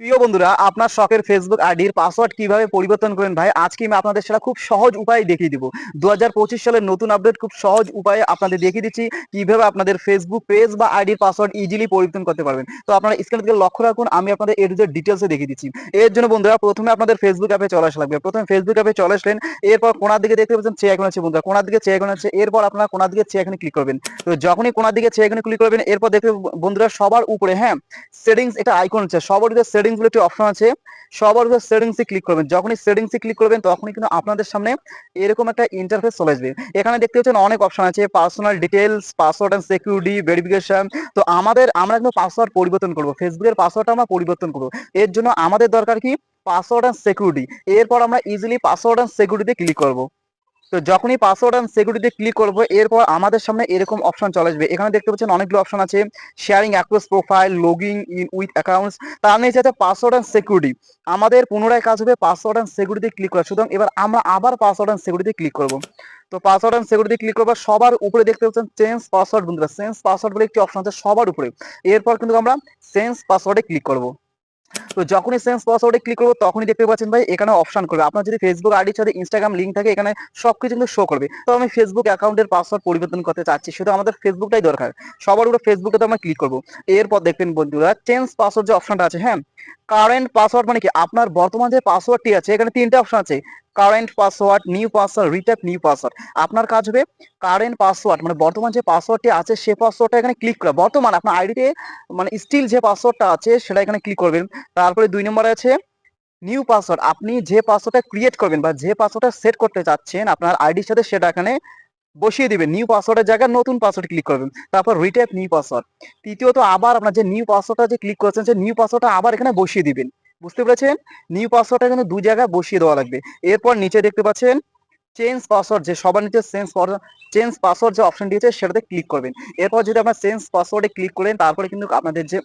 প্রিয় বন্ধুরা, আপনার শখের ফেসবুক আইডির পাসওয়ার্ড কিভাবে পরিবর্তন করেন ভাই, আজকে আমি আপনাদের সেটা খুব সহজ উপায় দেখিয়ে দিব। 2025 সালের নতুন আপডেট খুব সহজ উপায়ে আপনাদের দেখিয়ে দিচ্ছি কিভাবে আপনাদের ফেসবুক পেজ বা আইডির পাসওয়ার্ড ইজিলি পরিবর্তন করতে পারবেন। তো আপনারা স্ক্রিনের দিকে লক্ষ্য রাখুন, আমি আপনাদের এর যে ডিটেলসে দেখিয়ে দিচ্ছি। এর জন্য বন্ধুরা প্রথমে আপনাদের ফেসবুক অ্যাপে চলে আসা লাগবে। প্রথমে ফেসবুক অ্যাপে চলে আসলেন, এরপর কোনার দিকে দেখতে পাচ্ছেন চেয়ে আইকন আছে বন্ধুরা, কোনার দিকে চেয়ে আইকন আছে, এরপর আপনারা কোনার দিকে চেয়ে আইকনে ক্লিক করবেন। তো যখনই কোনার দিকে চেয়ে আইকনে ক্লিক করবেন, এরপর দেখতে বন্ধুরা সবার উপরে হ্যাঁ সেটিংস এটা আইকন আছে, সবার উপরে সেটিংস বলে একটি অপশন আছে, সবার উপরে সেটিংসে ক্লিক করবেন। যখনই সেটিংসে ক্লিক করবেন তখনই কিন্তু আপনাদের সামনে এরকম একটা ইন্টারফেস চলে আসবে। এখানে দেখতে পাচ্ছেন অনেক অপশন আছে, personal details, password and security, verification. তো আমরা কিন্তু পাসওয়ার্ড পরিবর্তন করব, ফেসবুকের পাসওয়ার্ডটা আমরা পরিবর্তন করব। এর জন্য আমাদের দরকার কি, পাসওয়ার্ড এন্ড সিকিউরিটি। এরপর আমরা ইজিলি পাসওয়ার্ড এন্ড সিকিউরিটিতে ক্লিক করব। তো যখনই পাসওয়ার্ড এন্ড সিকিউরিটিতে ক্লিক করবো, এরপর আমাদের সামনে এরকম অপশন চলে আসবে। এখানে দেখতে পাচ্ছেন অনেকগুলো অপশন আছে, sharing access profile, logging in with accounts. তার নিচে আছে পাসওয়ার্ড এন্ড সিকিউরিটি। আমাদের পুনরায় কাজ হবে পাসওয়ার্ড এন্ড সিকিউরিটি ক্লিক করা। সুতরাং এবার আমরা আবার পাসওয়ার্ড এন্ড সিকিউরিটি ক্লিক করব। তো পাসওয়ার্ড এন্ড সিকিউরিটি ক্লিক করবো, সবার উপরে দেখতে পাচ্ছেন চেঞ্জ পাসওয়ার্ড বন্ধুরা, চেঞ্জ পাসওয়ার্ড বলে একটি অপশন আছে সবার উপরে। এরপর কিন্তু আমরা চেঞ্জ পাসওয়ার্ডে ক্লিক করব। তো যখনই সেন্স পাসওয়ার্ডে ক্লিক করবো তখনই দেখতে পাচ্ছেন ভাই এখানে অপশন করবে। আপনার যদি ফেসবুক আইডির সাথে ইনস্টাগ্রাম লিঙ্ক থাকে, এখানে সবকিছু কিন্তু শো করবে। তো আমি ফেসবুক অ্যাকাউন্টের পাসওয়ার্ড পরিবর্তন করতে চাচ্ছি, শুধু আমাদের ফেসবুকটাই দরকার। সবার উপরে ফেসবুকে তো আমরা ক্লিক করবো। এরপর দেখবেন বন্ধুরা চেঞ্জ পাসওয়ার্ড যে অপশনটা আছে, হ্যাঁ কারেন্ট পাসওয়ার্ড মানে কি, আপনার বর্তমান যে পাসওয়ার্ডটি আছে এখানে তিনটা অপশন আছে, current password, new password, retype new password. আপনার কাজ হবে কারেন্ট পাসওয়ার্ড মানে বর্তমান যে পাসওয়ার্ডটি আছে সে পাসওয়ার্ডটা এখানে ক্লিক করা, বর্তমান আপনার আইডিতে মানে স্টিল যে পাসওয়ার্ডটা আছে সেটা এখানে ক্লিক করবেন। তারপরে 2 নম্বরে আছে নিউ পাসওয়ার্ড, আপনি যে পাসওয়ার্ডটা ক্রিয়েট করবেন বা যে পাসওয়ার্ডটা সেট করতে চাচ্ছেন আপনার আইডির সাথে সেটা এখানে বসিয়ে দিবেন। নিউ পাসওয়ার্ডের জায়গায় নতুন পাসওয়ার্ড ক্লিক করবেন, তারপর রিটাইপ নিউ পাসওয়ার্ড। তৃতীয়ত আবার আপনার যে নিউ পাসওয়ার্ডটা যে ক্লিক করেছেন সেই নিউ পাসওয়ার্ডটা আবার এখানে বসিয়ে দিবেন। বুঝতে পেরেছেন? নিউ পাসওয়ার্ডটা কিন্তু দুই জায়গায় বসিয়ে দেওয়া লাগবে। এরপর নিচে দেখতে পাচ্ছেন চেঞ্জ পাসওয়ার্ড, যে সবার নিচে চেঞ্জ পাসওয়ার্ড যে অপশন দিয়েছে সেটাতে ক্লিক করবেন। এরপর যদি আপনার চেঞ্জ পাসওয়ার্ডে ক্লিক করেন তারপরে কিন্তু আপনাদের যে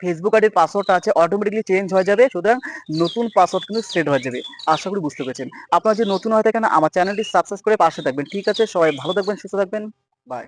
ফেসবুক আইডির পাসওয়ার্ডটা আছে অটোমেটিকলি চেঞ্জ হয়ে যাবে। সুতরাং নতুন পাসওয়ার্ড কিন্তু সেট হয়ে যাবে। আশা করি বুঝতে পেরেছেন। আপনারা যদি নতুন হয়ে থাকেন আমার চ্যানেলটি সাবস্ক্রাইব করে পাশে থাকবেন। ঠিক আছে, সবাই ভালো থাকবেন, সুস্থ থাকবেন। বাই।